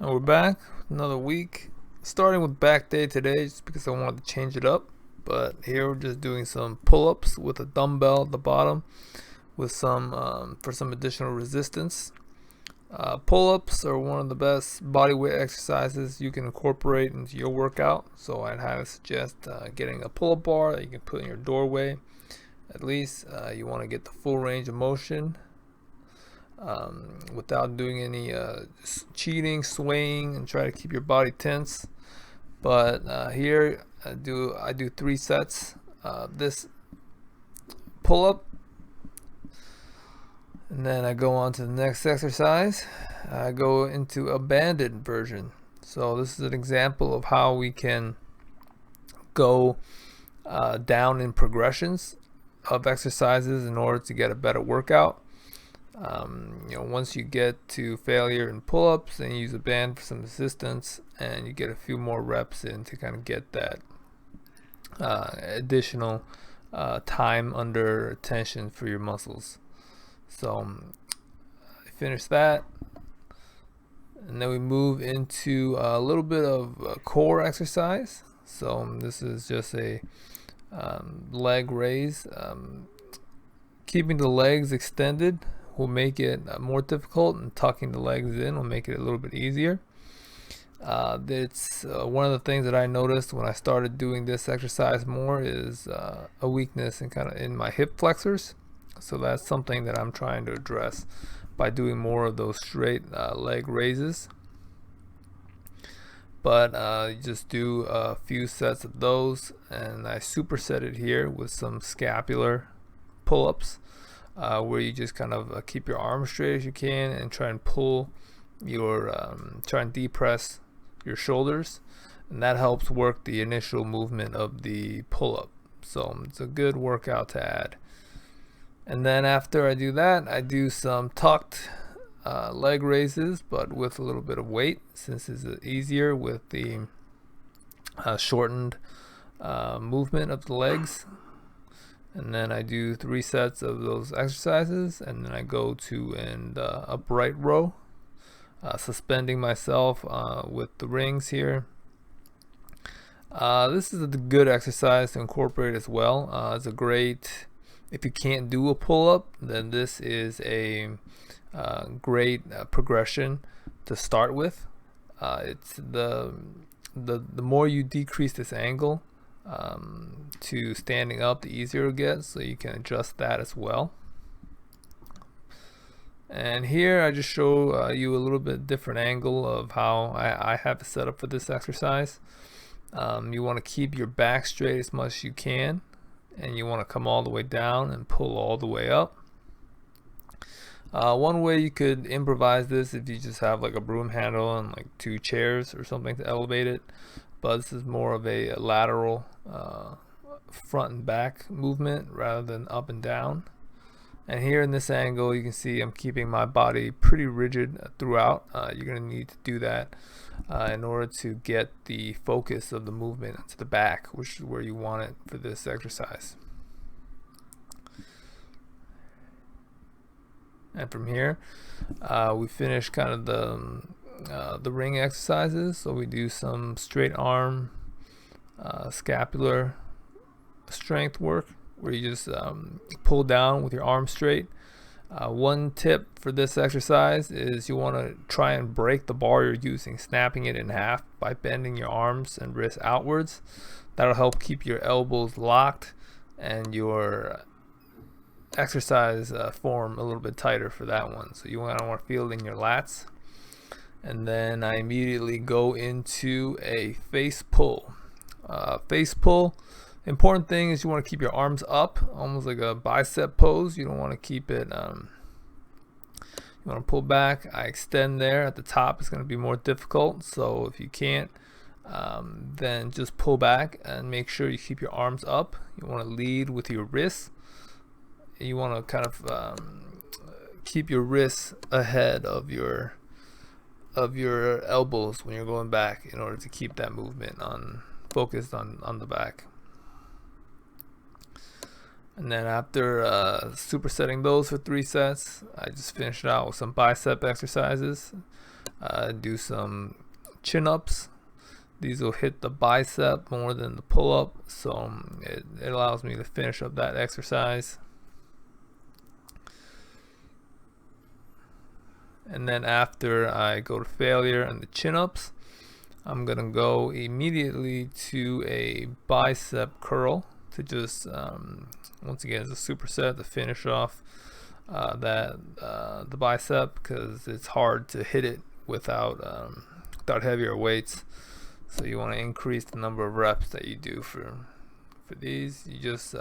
And we're back with another week, starting with back day today just because I wanted to change it up. But here we're just doing some pull-ups with a dumbbell at the bottom with some for some additional resistance. Pull-ups are one of the best body weight exercises you can incorporate into your workout. So I'd highly suggest getting a pull-up bar that you can put in your doorway. At least you want to get the full range of motion without doing any cheating, swaying, and try to keep your body tense. But here I do 3 sets. This pull up, and then I go on to the next exercise. I go into a banded version. So this is an example of how we can go down in progressions of exercises in order to get a better workout. Once you get to failure in pull-ups, then you use a band for some assistance, and you get a few more reps in to kind of get that additional time under tension for your muscles. So I finish that, and then we move into a little bit of a core exercise. So this is just a leg raise. Keeping the legs extended will make it more difficult, and tucking the legs in will make it a little bit easier. It's one of the things that I noticed when I started doing this exercise more is a weakness in my hip flexors. So that's something that I'm trying to address by doing more of those straight leg raises. But you just do a few sets of those, and I superset it here with some scapular pull-ups. Where you just kind of keep your arms straight as you can and try and pull try and depress your shoulders, and that helps work the initial movement of the pull-up. So it's a good workout to add. And then after I do that, I do some tucked leg raises, but with a little bit of weight, since it's easier with the shortened movement of the legs. And then I do 3 sets of those exercises, and then I go to an upright row, suspending myself with the rings here. This is a good exercise to incorporate as well. It's a great, if you can't do a pull-up, then this is a great progression to start with. It's the more you decrease this angle to standing up, the easier it gets, so you can adjust that as well. And here I just show you a little bit different angle of how I have it set up for this exercise. You want to keep your back straight as much as you can, and you want to come all the way down and pull all the way up. One way you could improvise this, if you just have like a broom handle and like 2 chairs or something to elevate it, but this is more of a lateral front and back movement rather than up and down. And here in this angle, you can see I'm keeping my body pretty rigid throughout. You're going to need to do that in order to get the focus of the movement to the back, which is where you want it for this exercise. And from here, we finish kind of the ring exercises. So we do some straight arm scapular strength work, where you just pull down with your arm straight. One tip for this exercise is you want to try and break the bar you're using, snapping it in half by bending your arms and wrists outwards. That'll help keep your elbows locked and your exercise form a little bit tighter for that one. So you want to feel it in your lats. And then I immediately go into a face pull. Face pull, important thing is you want to keep your arms up, almost like a bicep pose. You don't want to keep it, you want to pull back. I extend there at the top. It's going to be more difficult. So if you can't, then just pull back and make sure you keep your arms up. You want to lead with your wrists. You want to kind of keep your wrists ahead of your elbows when you're going back, in order to keep that movement focused on the back. And then after supersetting those for 3 sets, I just finished it out with some bicep exercises. do some chin-ups. These will hit the bicep more than the pull-up, so it allows me to finish up that exercise. And then after I go to failure and the chin-ups, I'm gonna go immediately to a bicep curl to just once again, it's a superset to finish off the bicep, because it's hard to hit it without heavier weights. So you want to increase the number of reps that you do for these. You just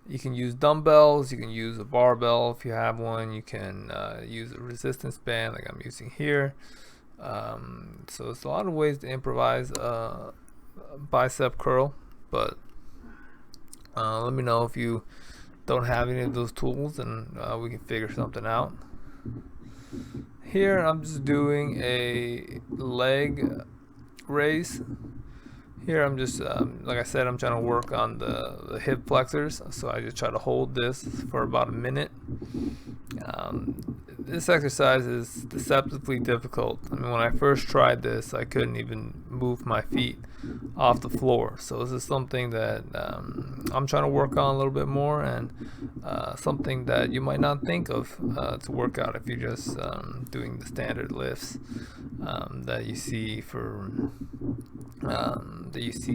you can use dumbbells, you can use a barbell if you have one, you can use a resistance band like I'm using here. So it's a lot of ways to improvise a bicep curl, but let me know if you don't have any of those tools, and we can figure something out. Here I'm just doing a leg raise. Here I'm just like I said, I'm trying to work on the hip flexors, so I just try to hold this for about a minute. This exercise is deceptively difficult. I mean, when I first tried this, I couldn't even move my feet off the floor. So this is something that I'm trying to work on a little bit more, and something that you might not think of to work out if you're just doing the standard lifts that you see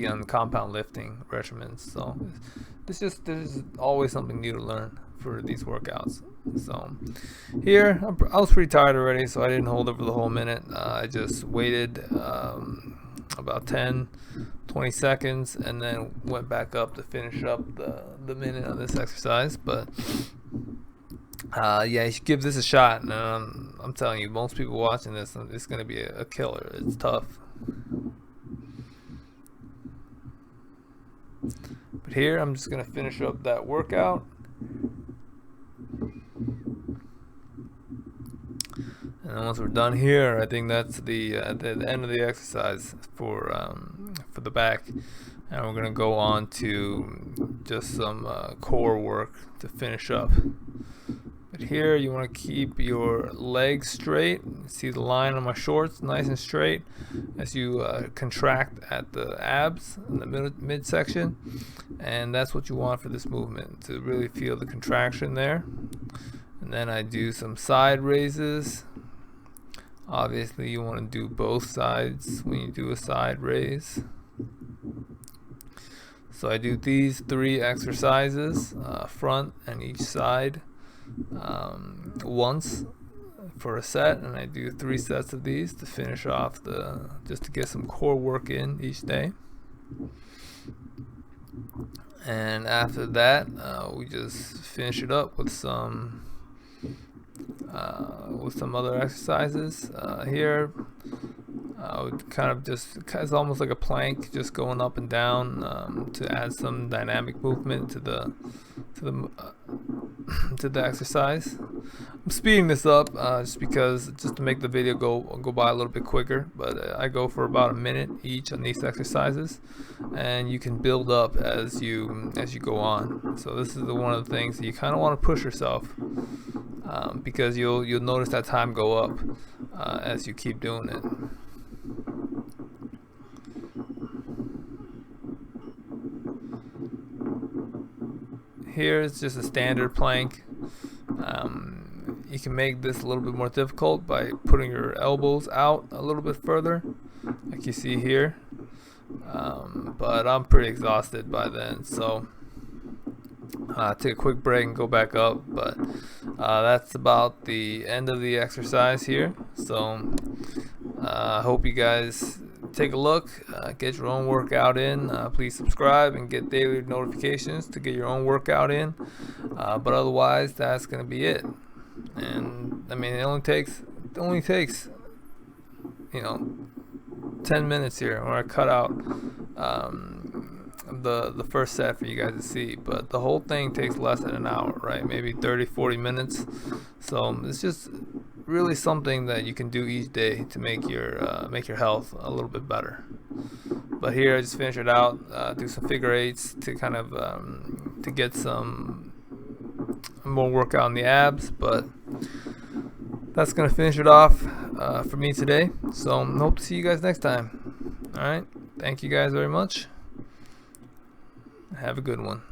on compound lifting regimens. So there's always something new to learn for these workouts. So here I was pretty tired already, so I didn't hold it for the whole minute. I just waited about 10-20 seconds and then went back up to finish up the minute on this exercise. But yeah, you should give this a shot, and I'm telling you, most people watching this, it's going to be a killer. It's tough. But here I'm just going to finish up that workout. And once we're done here, I think that's the end of the exercise for the back, and we're gonna go on to just some core work to finish up. But here you want to keep your legs straight. See the line on my shorts, nice and straight, as you contract at the abs in the midsection, and that's what you want for this movement, to really feel the contraction there. And then I do some side raises. Obviously you want to do both sides when you do a side raise. So I do these 3 exercises, front and each side, once for a set, and I do 3 sets of these to finish off just to get some core work in each day. And after that, we just finish it up with some other exercises. Here I would kind of just, it's almost like a plank, just going up and down to add some dynamic movement to the exercise. I'm speeding this up just to make the video go by a little bit quicker, but I go for about a minute each on these exercises, and you can build up as you go on. So this is one of the things that you kind of want to push yourself, because you'll notice that time go up as you keep doing it. Here it's just a standard plank. You can make this a little bit more difficult by putting your elbows out a little bit further, like you see here. But I'm pretty exhausted by then, so take a quick break and go back up. But that's about the end of the exercise here. So I hope you guys take a look, get your own workout in. Please subscribe and get daily notifications to get your own workout in. But otherwise, that's gonna be it. And I mean, it only takes 10 minutes here, where I cut out the first set for you guys to see, but the whole thing takes less than an hour, right? Maybe 30-40 minutes. So it's just really something that you can do each day to make your health a little bit better. But here I just finish it out, do some figure eights to kind of to get some more workout on the abs. But that's gonna finish it off. for me today. So hope to see you guys next time. All right, thank you guys very much. Have a good one.